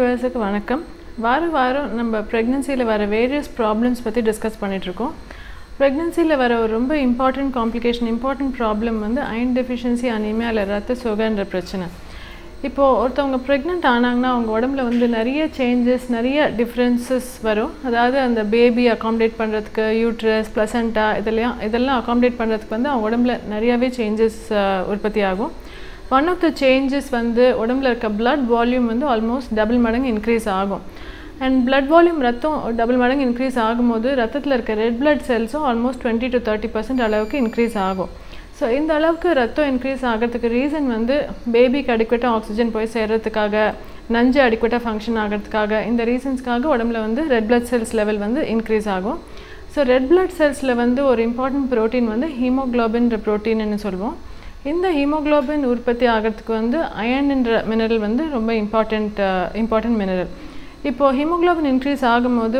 வியூவர்ஸுக்கு வணக்கம். வாரம் நம்ம பிரெக்னன்சியில் வர வேரியஸ் ப்ராப்ளம்ஸ் பற்றி டிஸ்கஸ் பண்ணிகிட்ருக்கோம். ப்ரெக்னன்சியில் வர ஒரு ரொம்ப இம்பார்ட்டன்ட் ப்ராப்ளம் வந்து அயர்ன் டெஃபிஷியன்சி அனீமியா இல்லை ரத்த சோகைன்ற பிரச்சனை. இப்போது ஒருத்தவங்க ப்ரெக்னென்ட் ஆனாங்கன்னா அவங்க உடம்புல வந்து நிறைய சேஞ்சஸ், நிறைய டிஃப்ரென்சஸ் வரும். அதாவது அந்த பேபி அகாமடேட் பண்ணுறதுக்கு யூட்ரஸ், ப்ளசண்டா இதெல்லாம் அகாமடேட் பண்ணுறதுக்கு வந்து அவங்க உடம்புல நிறையாவே சேஞ்சஸ் உற்பத்தி ஆகும். ஒன் ஆஃப் த சேஞ்சஸ் வந்து உடம்புல இருக்க பிளட் வால்யூம் வந்து ஆல்மோஸ்ட் டபுள் மடங்கு இன்க்ரீஸ் ஆகும். அண்ட் பிளட் வால்யூம் ரத்தம் டபுள் மடங்கு இன்க்ரீஸ் ஆகும்போது ரத்தத்தில் இருக்க ரெட் பிளட் செல்ஸும் ஆல்மோஸ்ட் 20 to 30% அளவுக்கு இன்க்ரீஸ் ஆகும். ஸோ இந்த அளவுக்கு ரத்தம் இன்க்ரீஸ் ஆகிறதுக்கு ரீசன் வந்து பேபிக்கு அடிக்குவேட்டாக ஆக்சிஜன் போய் சேர்கிறதுக்காக, நஞ்சு அடிக்குவேட்டாக ஃபங்க்ஷன் ஆகிறதுக்காக, இந்த ரீசன்ஸ்க்காக உடம்புல வந்து ரெட் பிளட் செல்ஸ் லெவல் வந்து இன்க்ரீஸ் ஆகும். ஸோ ரெட் பிளட் செல்ஸில் வந்து ஒரு இம்பார்ட்டன்ட் ப்ரோட்டீன் வந்து ஹீமோக்ளோபின்ற ப்ரோட்டீன்னு சொல்லுவோம். இந்த ஹீமோக்ளோபின் உற்பத்தி ஆகிறதுக்கு வந்து அயர்ன்ற மினரல் வந்து ரொம்ப இம்பார்ட்டன்ட் மினரல். இப்போது ஹீமோக்ளோபின் இன்க்ரீஸ் ஆகும்போது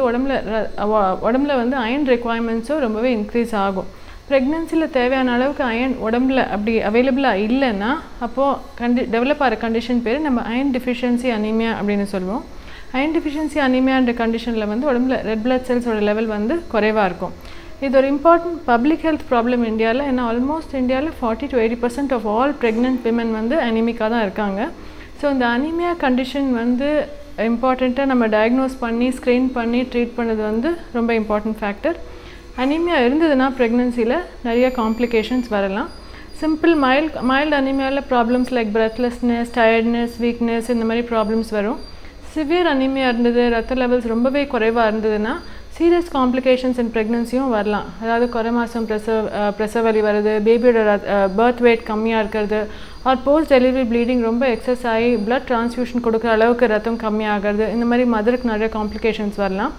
உடம்புல வந்து அயர்ன் ரெக்குவயர்மெண்ட்ஸும் ரொம்பவே இன்க்ரீஸ் ஆகும். ப்ரெக்னன்சியில் தேவையான அளவுக்கு அயர்ன் உடம்புல அப்படி அவைலபிளாக இல்லைன்னா அப்போது டெவலப் ஆகிற கண்டிஷன் பேர் நம்ம அயர்ன் டெஃபிஷியன்சி அனீமியா அப்படின்னு சொல்லுவோம். அயர்ன் டெஃபிஷியன்சி அனீமியான்ற கண்டிஷனில் வந்து உடம்புல ரெட் பிளட் செல்ஸோட லெவல் வந்து குறைவாக இருக்கும். இது ஒரு இம்பார்ட்டன்ட் பப்ளிக் ஹெல்த் ப்ராப்ளம் இந்தியாவில். ஏன்னா ஆல்மோஸ்ட் இந்தியாவில் 40 to 80% of all pregnant women வந்து அனீமிக்காக தான் இருக்காங்க. ஸோ இந்த அனீமியா கண்டிஷன் வந்து இம்பார்ட்டண்ட்டாக நம்ம டயக்னோஸ் பண்ணி ஸ்க்ரீன் பண்ணி ட்ரீட் பண்ணது வந்து ரொம்ப இம்பார்ட்டன்ட் ஃபேக்டர். அனீமியா இருந்ததுன்னா ப்ரெக்னன்சியில் நிறைய காம்ப்ளிகேஷன்ஸ் வரலாம். சிம்பிள் மைல்டு அனீமியாவில் problems like breathlessness, tiredness, weakness இந்த மாதிரி ப்ராப்ளம்ஸ் வரும். சிவியர் அனீமியா இருந்தது, ரத்த லெவல்ஸ் ரொம்பவே குறைவாக இருந்ததுன்னா சீரியஸ் காம்ப்ளிகேஷன்ஸ் இன் ப்ரெக்னன்சியும் வரலாம். அதாவது குறை மாதம் பிரசவ வலி வருது, பேபியோட பர்த் வெயிட் கம்மியாக இருக்கிறது, ஆர் போஸ்ட் டெலிவரி ப்ளீடிங் ரொம்ப எக்ஸஸ் ஆகி பிளட் ட்ரான்ஸ்ஃபியூஷன் கொடுக்குற அளவுக்கு ரத்தம் கம்மியாகிறது, இந்த மாதிரி மதருக்கு நிறைய காம்ப்ளிகேஷன்ஸ் வரலாம்.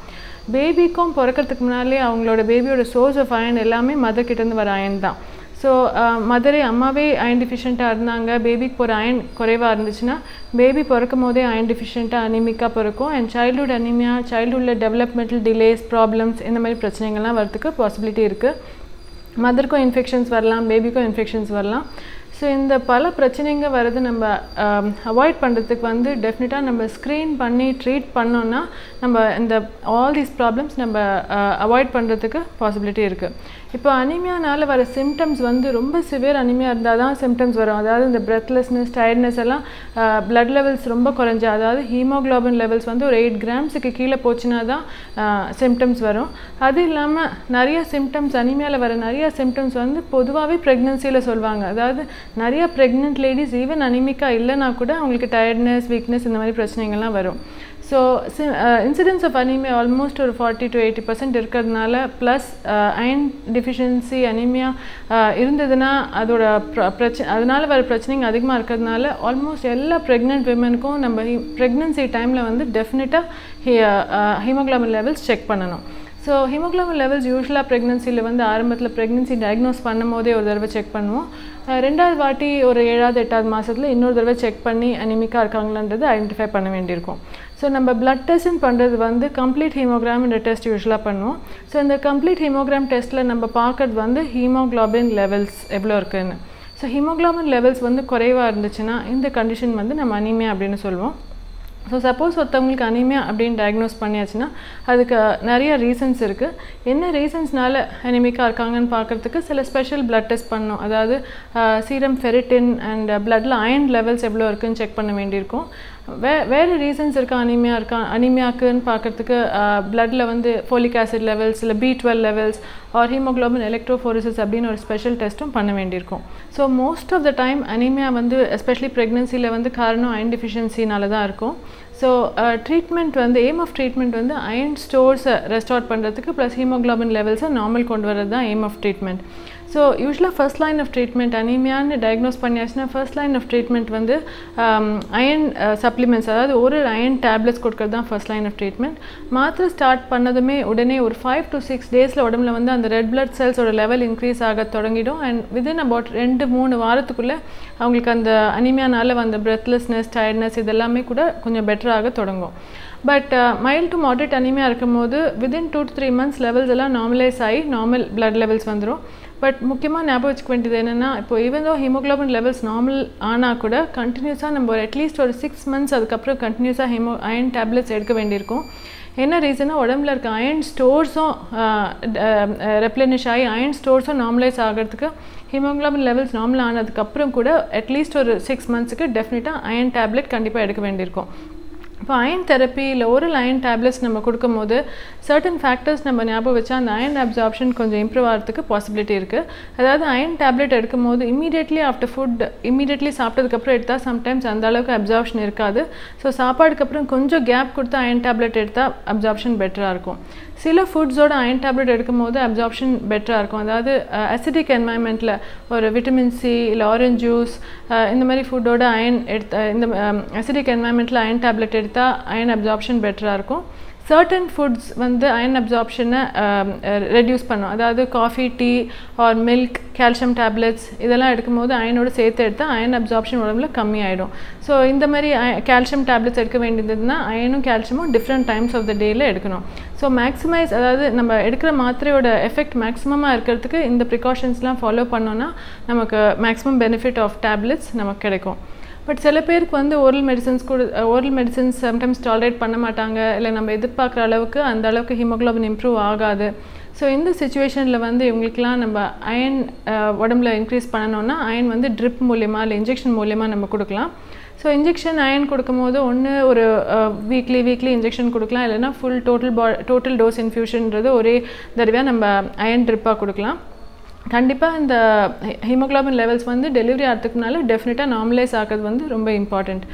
பேபிக்கும் பிறக்கிறதுக்கு முன்னாலே அவங்களோட பேபியோட சோர்ஸ் ஆஃப் அயன் எல்லாமே மதர்கிட்டேருந்து வர அயன் தான். ஸோ அம்மாவே அயன் டிஃபிஷியண்ட்டாக இருந்தாங்க, பேபிக்கு போகிற அயன் குறைவாக இருந்துச்சுன்னா பேபி பிறக்கும் போதே அயன் டிஃபிஷியண்ட்டாக அனீமிக்காக பிறக்கும். அண்ட் சைல்டுஹுட் அனீமியா, சைல்டுஹுட்டில் டெவலப்மெண்டல் டிலேஸ், ப்ராப்ளம்ஸ் இந்த மாதிரி பிரச்சனைகள்லாம் வரதுக்கு பாசிபிலிட்டி இருக்குது. மதருக்கும் இன்ஃபெக்ஷன்ஸ் வரலாம், பேபிக்கும் இன்ஃபெக்ஷன்ஸ் வரலாம். ஸோ இந்த பல பிரச்சனைங்க வர்றது நம்ம அவாய்ட் பண்ணுறதுக்கு வந்து டெஃபினட்டாக நம்ம ஸ்க்ரீன் பண்ணி ட்ரீட் பண்ணோன்னா நம்ம இந்த ஆல் தீஸ் ப்ராப்ளம்ஸ் நம்ம அவாய்ட் பண்ணுறதுக்கு பாசிபிலிட்டி இருக்குது. இப்போ அனீமியானால் வர சிம்டம்ஸ் வந்து ரொம்ப சிவியர் அனீமியா இருந்தால் தான் சிம்டம்ஸ் வரும். அதாவது இந்த பிரெத்லெஸ்னஸ், டயர்ட்னஸ் எல்லாம் பிளட் லெவல்ஸ் ரொம்ப குறைஞ்சா, அதாவது ஹீமோக்ளோபின் லெவல்ஸ் வந்து ஒரு 8 grams கீழே போச்சுன்னா தான் சிம்டம்ஸ் வரும். அது இல்லாமல் நிறைய சிம்டம்ஸ் அனீமியாவில் வர நிறைய சிம்டம்ஸ் வந்து பொதுவாகவே ப்ரெக்னன்சியில் சொல்லுவாங்க. அதாவது நிறைய ப்ரெக்னென்ட் லேடிஸ் ஈவன் அனீமிக்கா இல்லைனா கூட அவங்களுக்கு டயர்ட்னஸ், வீக்னஸ் இந்த மாதிரி பிரச்சனைகள்லாம் வரும். So incidence of anaemia almost ஒரு 40 to 80% இருக்கிறதுனால ப்ளஸ் அயர்ன் டிஃபிஷியன்சி அனீமியா இருந்ததுன்னா அதோட அதனால் வர பிரச்சனைங்க அதிகமாக இருக்கிறதுனால ஆல்மோஸ்ட் எல்லா ப்ரெக்னென்ட் விமனுக்கும் நம்ம ப்ரெக்னன்சி டைமில் வந்து டெஃபினட்டாக ஹீமோக்ளோபின் லெவல்ஸ் செக் பண்ணணும். ஸோ ஹீமோக்ளோபின் லெவல்ஸ் யூஸ்வலாக ப்ரெக்னன்சியில் வந்து ஆரம்பத்தில் ப்ரெக்னன்சி டயக்னோஸ் பண்ணும் போதே ஒரு தடவை செக் பண்ணுவோம். ரெண்டாவது வாட்டி ஒரு 7வது 8வது மாதத்தில் இன்னொரு தடவை செக் பண்ணி அனிமிக்காக இருக்காங்களான்றது ஐடென்டிஃபை பண்ண வேண்டியிருக்கும். ஸோ நம்ம பிளட் டெஸ்ட்னு பண்ணுறது வந்து கம்ப்ளீட் ஹீமோகிராம்ன்ற டெஸ்ட் யூஸ்வலாக பண்ணுவோம். ஸோ இந்த கம்ப்ளீட் ஹீமோகிராம் டெஸ்ட்டில் நம்ம பார்க்கறது வந்து ஹீமோக்ளோபின் லெவல்ஸ் எவ்வளோ இருக்குதுன்னு. ஸோ ஹீமோக்ளோபின் லெவல்ஸ் வந்து குறைவாக இருந்துச்சுன்னா இந்த கண்டிஷன் வந்து நம்ம அனீமியா அப்படின்னு சொல்லுவோம். ஸோ சப்போஸ் ஒருத்தவங்களுக்கு அனீமியா அப்படின்னு டயக்னோஸ் பண்ணியாச்சுன்னா அதுக்கு நிறைய ரீசன்ஸ் இருக்குது. என்ன ரீசன்ஸ்னால அனீமிக்காக இருக்காங்கன்னு பார்க்குறதுக்கு சில ஸ்பெஷல் பிளட் டெஸ்ட் பண்ணணும். அதாவது சீரம் ஃபெரிட்டின் அண்ட் பிளட்டில் அயர்ன் லெவல்ஸ் எவ்வளோ இருக்குதுன்னு செக் பண்ண வேண்டியிருக்கும். வேறு ரீசன்ஸ் அனீமியாக்குன்னு பார்க்குறதுக்கு பிளட்டில் வந்து ஃபோலிக் ஆசிட் லெவல்ஸ், இல்லை B12 levels R haemoglobin electrophoresis அப்படின்னு ஒரு ஸ்பெஷல் டெஸ்ட்டும் பண்ண வேண்டியிருக்கும். So most of the time anaemia வந்து எஸ்பெஷலி ப்ரெக்னன்சியில் வந்து காரணம் அயர்ன் டிஃபிஷியன்சினால தான் இருக்கும். ஸோ ட்ரீட்மெண்ட் வந்து எய்ம் ஆஃப் ட்ரீட்மெண்ட் வந்து அயர்ன் ஸ்டோர்ஸை ரெஸ்டார்ட் பண்ணுறதுக்கு ப்ளஸ் ஹீமோக்ளோபின் லெவல்ஸை நார்மல் கொண்டு வரது தான் எய்ம் ஆஃப் ட்ரீட்மெண்ட். ஸோ யூஸ்வலாக ஃபர்ஸ்ட் லைன் ஆஃப் ட்ரீட்மெண்ட் அனீமியான்னு டயக்னோஸ் பண்ணியாச்சுன்னா ஃபர்ஸ்ட் லைன் ஆஃப் ட்ரீட்மெண்ட் வந்து அயர்ன் சப்ளிமெண்ட்ஸ், அதாவது ஒரு அயர்ன் டேப்லெட்ஸ் கொடுக்குறது தான் ஃபர்ஸ்ட் லைன் ஆஃப் ட்ரீட்மெண்ட். மாத்திரை ஸ்டார்ட் பண்ணதுமே உடனே ஒரு 5 to 6 days உடம்புல வந்து அந்த ரெட் பிளட் செல்ஸோட லெவல் இன்க்ரீஸ் ஆக தொடங்கிடும். அண்ட் வித்தின் அபவுட் 2-3 வாரத்துக்குள்ளே அவங்களுக்கு அந்த அனீமியானால் வந்த பிரெத்லெஸ்னஸ், டயர்ட்னஸ் இதெல்லாமே கூட கொஞ்சம் பெட்டராக தொடங்கும். But mild to moderate anaemia இருக்கும் போது வித்தின் 2 to 3 months லெவல்ஸ் எல்லாம் நார்மலைஸ் ஆகி நார்மல் பிளட் லெவல்ஸ் வந்துடும். பட் முக்கியமாக ஞாபகம் வச்சுக்க வேண்டியது என்னென்னா, இப்போ even though haemoglobin levels normal ஆனால் கூட கண்டினியூஸாக நம்ம அட்லீஸ்ட் ஒரு 6 months அதுக்கப்புறம் கண்டினியூஸாக அயன் டேப்லெட்ஸ் எடுக்க வேண்டியிருக்கும். என்ன ரீசன்னா, உடம்புல இருக்க அயன் ஸ்டோர்ஸும் ரெப்ளனிஷ் ஆகி அயன் ஸ்டோர்ஸும் நார்மலைஸ் ஆகிறதுக்கு ஹீமோக்ளோபின் லெவல்ஸ் நார்மல் ஆனதுக்கப்புறம் கூட அட்லீஸ்ட் ஒரு 6 monthsக்கு டெஃபினட்டாக அயன் டேப்லெட் கண்டிப்பாக எடுக்க வேண்டியிருக்கும். இப்போ அயன் தெரப்பி இல்லை ஓரல் அயன் டேப்லெட்ஸ் நம்ம கொடுக்கும்போது சர்டன் ஃபேக்டர்ஸ் நம்ம ஞாபகம் வச்சா அந்த அயன் அப்சார்ப்ஷன் கொஞ்சம் இம்ப்ரூவ் ஆகிறதுக்கு பாசிபிலிட்டி இருக்குது. அதாவது அயன் டேப்லெட் எடுக்கும்போது இமீடியட்லி ஆஃப்டர் ஃபுட் இமீடியட்லி சாப்பிட்டதுக்கப்புறம் எடுத்தால் சம்டைம்ஸ் அந்த அளவுக்கு அப்சார்ப்ஷன் இருக்காது. ஸோ சாப்பாடுக்கப்புறம் கொஞ்சம் கேப் கொடுத்து அயன் டேப்லெட் எடுத்தால் அப்சார்ப்ஷன் பெட்டராக இருக்கும். சில ஃபுட்ஸோட அயன் டேப்லெட் எடுக்கும்போது அப்சார்ப்ஷன் பெட்டராக இருக்கும். அதாவது அசிடிக் என்வாயன்மெண்ட்டில் ஒரு விட்டமின் சி இல்லை ஆரஞ்ச் ஜூஸ் இந்த மாதிரி ஃபுட்டோட அயன் இந்த அசிடிக் என்வாயன்மெண்ட்டில் அயன் டேப்லெட் எடுத்தால் அயன் அப்சார்ப்ஷன் பெட்டராக இருக்கும். சர்டன் ஃபுட்ஸ் வந்து அயன் அப்சார்ப்ஷனை ரெடியூஸ் பண்ணும். அதாவது coffee, tea or milk, calcium tablets இதெல்லாம் எடுக்கும்போது அயனோடு சேர்த்து எடுத்தால் அயன் அப்சார்ப்ஷன் உடம்புல கம்மியாயிடும். ஸோ இந்த மாதிரி கால்சியம் டேப்லெட்ஸ் எடுக்க வேண்டியதுன்னா அயனும் கால்சியமும் டிஃப்ரெண்ட் டைம்ஸ் ஆஃப் த டேயில் எடுக்கணும். ஸோ மேக்ஸிமைஸ், அதாவது நம்ம எடுக்கிற மாத்திரையோட எஃபெக்ட் மேக்ஸிமமாக இருக்கிறதுக்கு இந்த ப்ரிகாஷன்ஸ்லாம் ஃபாலோ பண்ணோன்னா நமக்கு மேக்ஸிமம் பெனிஃபிட் ஆஃப் டேப்லெட்ஸ் நமக்கு கிடைக்கும். பட் சில பேருக்கு வந்து ஓரல் மெடிசன்ஸ் சம்டைம்ஸ் டாலரேட் பண்ண மாட்டாங்க, இல்லை நம்ம எதிர்பார்க்குற அளவுக்கு அந்த அளவுக்கு ஹீமோக்ளோபின் இம்ப்ரூவ் ஆகாது. ஸோ இந்த சுச்சுவேஷனில் வந்து இவங்களுக்குலாம் நம்ம அயன் உடம்புல இன்க்ரீஸ் பண்ணணுன்னா அயன் வந்து ட்ரிப் மூலியமாக இல்லை இன்ஜெக்ஷன் மூலியமாக நம்ம கொடுக்கலாம். ஸோ இன்ஜெக்ஷன் அயன் கொடுக்கும்போது ஒன்று ஒரு வீக்லி இன்ஜெக்ஷன் கொடுக்கலாம், இல்லைன்னா ஃபுல் டோட்டல் டோஸ் இன்ஃபியூஷன்றது ஒரே தடவையாக நம்ம அயன் ட்ரிப்பாக கொடுக்கலாம். கண்டிப்பாக இந்த ஹீமோக்ளோபின் லெவல்ஸ் வந்து டெலிவரி ஆகிறதுக்கு முன்னால் டெஃபினட்டாக நார்மலைஸ் ஆகிறது வந்து ரொம்ப இம்பார்ட்டண்ட்.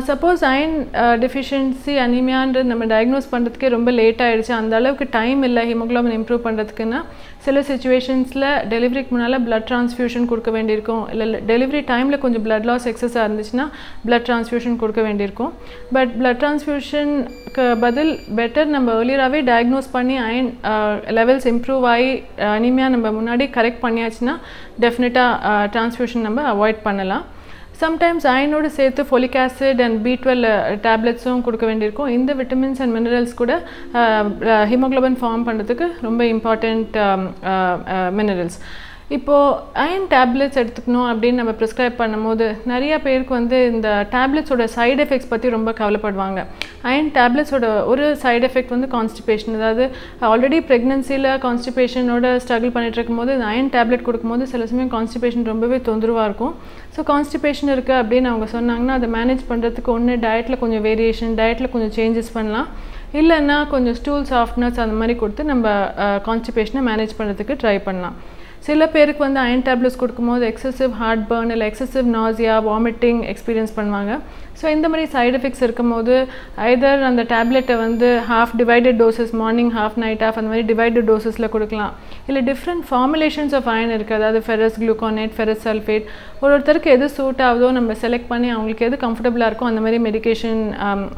சப்போஸ் அயன் டெஃபிஷியன்சி அனீமியான்றது நம்ம டயக்னோஸ் பண்ணுறதுக்கே ரொம்ப லேட் ஆகிடுச்சு, அந்த அளவுக்கு டைம் இல்லை ஹீமோக்ளோபின் இம்ப்ரூவ் பண்ணுறதுக்குன்னா சில சுச்சுவேஷன்ஸில் டெலிவரிக்கு முன்னால் பிளட் ட்ரான்ஸ்ஃபியூஷன் கொடுக்க வேண்டியிருக்கும். இல்லை டெலிவரி டைமில் கொஞ்சம் பிளட் லாஸ் எக்ஸஸாக இருந்துச்சுன்னா பிளட் ட்ரான்ஸ்ஃபியூஷன் கொடுக்க வேண்டியிருக்கும். பட் பிளட் ட்ரான்ஸ்ஃபியூஷனுக்கு பதில் பெட்டர் நம்ம ஏர்லியராகவே டயக்னோஸ் பண்ணி அயன் லெவல்ஸ் இம்ப்ரூவ் ஆகி அனீமியா நம்ம முன்னாடி கரெக்ட் பண்ணியாச்சுன்னா டெஃபினட்டாக ட்ரான்ஸ்ஃபியூஷன் நம்ம அவாய்ட் பண்ணலாம். சம்டைம்ஸ் அயனோடு சேர்த்து ஃபோலிக் ஆசிட் அண்ட் B12 டேப்லெட்ஸும் கொடுக்க வேண்டியிருக்கும். இந்த விட்டமின்ஸ் அண்ட் மினரல்ஸ் கூட ஹீமோக்ளோபின் ஃபார்ம் பண்ணுறதுக்கு ரொம்ப இம்பார்ட்டண்ட் மினரல்ஸ். இப்போது அயன் டேப்லெட்ஸ் எடுத்துக்கணும் அப்படின்னு நம்ம ப்ரிஸ்கிரைப் பண்ணும்போது நிறையா பேருக்கு வந்து இந்த டேப்லெட்ஸோட சைடு எஃபெக்ட்ஸ் பற்றி ரொம்ப கவலைப்படுவாங்க. அயன் டேப்லெட்ஸோட ஒரு சைடு எஃபெக்ட் வந்து கான்ஸ்டிபேஷன். அதாவது ஆல்ரெடி ப்ரெக்னன்சியில் கான்ஸ்டிபேஷனோட ஸ்ட்ரகிள் பண்ணிட்டு இருக்கும்போது இந்த அயன் டேப்லெட் கொடுக்கும்போது சில சமயம் கான்ஸ்டிபேஷன் ரொம்பவே தொந்தரவாக இருக்கும். ஸோ கான்ஸ்டிபேஷன் இருக்குது அப்படின்னு அவங்க சொன்னாங்கன்னா அதை மேனேஜ் பண்ணுறதுக்கு ஒன்று டயட்டில் கொஞ்சம் வேரியேஷன், டயட்டில் கொஞ்சம் சேஞ்சஸ் பண்ணலாம், இல்லைன்னா கொஞ்சம் ஸ்டூல் சாஃப்ட்னஸ் அந்த மாதிரி கொடுத்து நம்ம கான்ஸ்டிபேஷனை மேனேஜ் பண்ணுறதுக்கு ட்ரை பண்ணலாம். சில பேருக்கு வந்து அயன் டேப்லெட்ஸ் கொடுக்கும்போது எக்ஸசிவ் ஹார்ட் பர்ன் இல்லை எக்ஸசிவ் நாசியா, வாமிட்டிங் எக்ஸ்பீரியன்ஸ் பண்ணுவாங்க. ஸோ இந்த மாதிரி சைடு எஃபெக்ட்ஸ் இருக்கும்போது ஐதர் அந்த டேப்லெட்டை வந்து half divided doses, morning half night half அந்த மாதிரி டிவைடட் டோசஸில் கொடுக்கலாம். இல்லை டிஃப்ரெண்ட் ஃபார்முலேஷன்ஸ் ஆஃப் அயன் இருக்குது. அதாவது ஃபெரஸ் குளுக்கோனேட், ஃபெரஸ் சல்ஃபேட், ஒருத்தருக்கு எது சூட் ஆகுதோ நம்ம செலக்ட் பண்ணி அவங்களுக்கு எது கம்ஃபர்டபுளாக இருக்கும் அந்த மாதிரி மெடிக்கேஷன்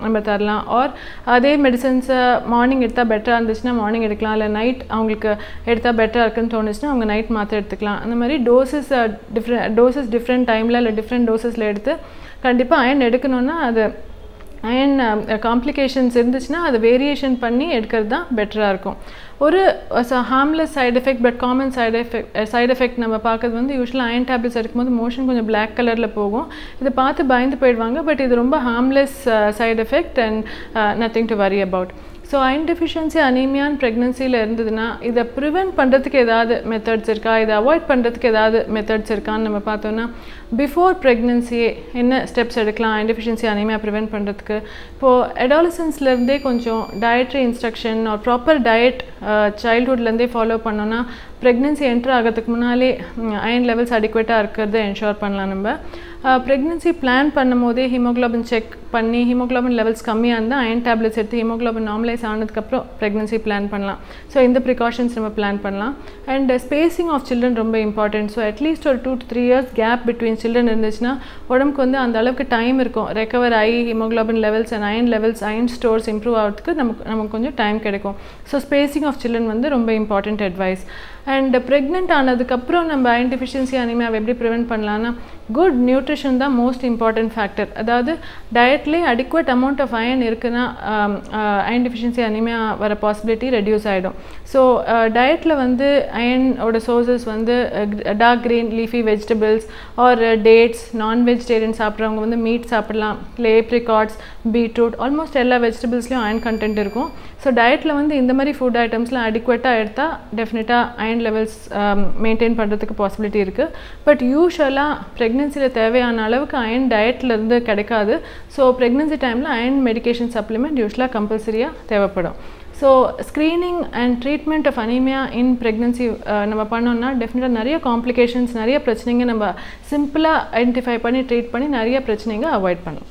நம்ம தரலாம். ஆர் அதே மெடிசன்ஸை மார்னிங் எடுத்தால் பெட்டராக இருந்துச்சுன்னா மார்னிங் எடுக்கலாம், இல்லை நைட் அவங்களுக்கு எடுத்தால் பெட்டராக இருக்குன்னு தோணுச்சுன்னா அவங்க நைட் மாத்திரை எடுத்துக்கலாம். அந்த மாதிரி டோசஸ் டிஃப்ரெண்ட் டைமில் இல்லை டிஃப்ரெண்ட் டோசஸில் எடுத்து கண்டிப்பாக அயன் எடுக்கணுன்னா அது அயன் காம்ப்ளிகேஷன்ஸ் இருந்துச்சுன்னா அதை வேரியேஷன் பண்ணி எடுக்கிறது தான் பெட்டராக இருக்கும். ஒரு harmless side effect but common side effect நம்ம பார்க்குறது வந்து யூஸ்வலாக அயன் டேப்லெட்ஸ் எடுக்கும்போது மோஷன் கொஞ்சம் பிளாக் கலரில் போகும். இதை பார்த்து பயந்து போயிடுவாங்க. பட் இது ரொம்ப harmless side effect and nothing to worry about. So iron deficiency அனீமியான் ப்ரெக்னன்சியில் இருந்ததுன்னா இதை ப்ரிவென்ட் பண்ணுறதுக்கு ஏதாவது மெத்தட்ஸ் இருக்கா, இதை அவாய்ட் பண்ணுறதுக்கு ஏதாவது மெத்தட்ஸ் இருக்கான்னு நம்ம பார்த்தோன்னா பிஃபோர் ப்ரெக்னன்சியே என்ன ஸ்டெப்ஸ் எடுக்கலாம் அயன் டெஃபிஷியன்சி அனீமியா ப்ரிவென்ட் பண்ணுறதுக்கு. இப்போது அடாலசன்ஸ்லேருந்தே கொஞ்சம் டயட்ரி இன்ஸ்ட்ரக்ஷன் ஒரு ப்ராப்பர் டயட் சைல்ட்ஹுட்லேருந்தே ஃபாலோ பண்ணோன்னா ப்ரெக்னன்சி என்டர் ஆகிறதுக்கு முன்னாலே அயன் லெவல்ஸ் அடிக்குவேட்டாக இருக்கிறத என்ஷோர் பண்ணலாம். நம்ம ப்ரெக்னன்சி பிளான் பண்ணும் போதே ஹீமோக்ளோபின் செக் பண்ணி ஹீமோக்ளோபின் லெவல்ஸ் கம்மியாக இருந்தால் அயன் டேப்லெட்ஸ் எடுத்து ஹீமோக்ளோபின் நார்மலைஸ் ஆனதுக்கப்புறம் ப்ரெக்னன்சி பிளான் பண்ணலாம். ஸோ இந்த ப்ரிகாஷன்ஸ் நம்ம பிளான் பண்ணலாம். அண்ட் ஸ்பேசிங் ஆஃப் சில்ட்ரன் ரொம்ப இம்பார்ட்டன்ட். ஸோ அட்லீஸ்ட் ஒரு 2 to 3 years gap between children இருந்துச்சுன்னா உடம்புக்கு வந்து அந்த அளவுக்கு டைம் இருக்கும் ரெக்கவர் ஆகி haemoglobin levels and iron levels iron stores improve ஆகிறதுக்கு நமக்கு கொஞ்சம் டைம் கிடைக்கும். ஸோ ஸ்பேசிங் ஆஃப் சில்ட்ரன் வந்து ரொம்ப இம்பார்ட்டன்ட் அட்வைஸ். அண்ட் ப்ரெக்னென்ட் ஆனதுக்கப்புறம் நம்ம அயன் டெஃபிஷியன்சி அனிமியாவை எப்படி ப்ரிவென்ட் பண்ணலான்னா குட் நியூட்ரிஷன் தான் மோஸ்ட் இம்பார்ட்டன்ட் ஃபேக்டர். அதாவது டயட்லேயே அடிக்குவேட் அமௌண்ட் ஆஃப் அயன் இருக்குன்னா அயன் டெஃபிஷியன்சி அனிமியா வர பாசிபிலிட்டி ரெடியூஸ் ஆகிடும். ஸோ டயட்டில் வந்து அயனோட சோர்சஸ் வந்து dark green leafy vegetables or dates, non vegetarian சாப்பிட்றவங்க வந்து மீட் சாப்பிடலாம், இல்லை ஏப்ரிகாட்ஸ், பீட்ரூட், ஆல்மோஸ்ட் எல்லா வெஜிடபிள்ஸ்லையும் அயன் கண்டென்ட் இருக்கும். ஸோ டயட்டில் வந்து இந்த மாதிரி ஃபுட் ஐட்டம்ஸ்லாம் அடிக்குவேட்டாக எடுத்தால் டெஃபினட்டாக அயன் லெவல்ஸ் மெயின்டைன் பண்ணுறதுக்கு பாசிபிலிட்டி இருக்குது. பட் யூஷுவலாக ப்ரெக்னென்சியில் தேவையான அளவுக்கு அயன் டயட்லேருந்து கிடைக்காது. ஸோ ப்ரெக்னென்சி டைமில் அயன் மெடிகேஷன் சப்ளிமெண்ட் யூஸ்வலாக கம்பல்சரியாக தேவைப்படும். So screening and treatment of anaemia in ப்ரெக்னென்சி நம்ம பண்ணோம்னா டெஃபினட்டாக நிறைய காம்ப்ளிகேஷன்ஸ், நிறைய பிரச்சனைங்க நம்ம சிம்பிளாக ஐடென்டிஃபை பண்ணி ட்ரீட் பண்ணி நிறைய பிரச்சனைங்க அவாய்ட் பண்ணலாம்.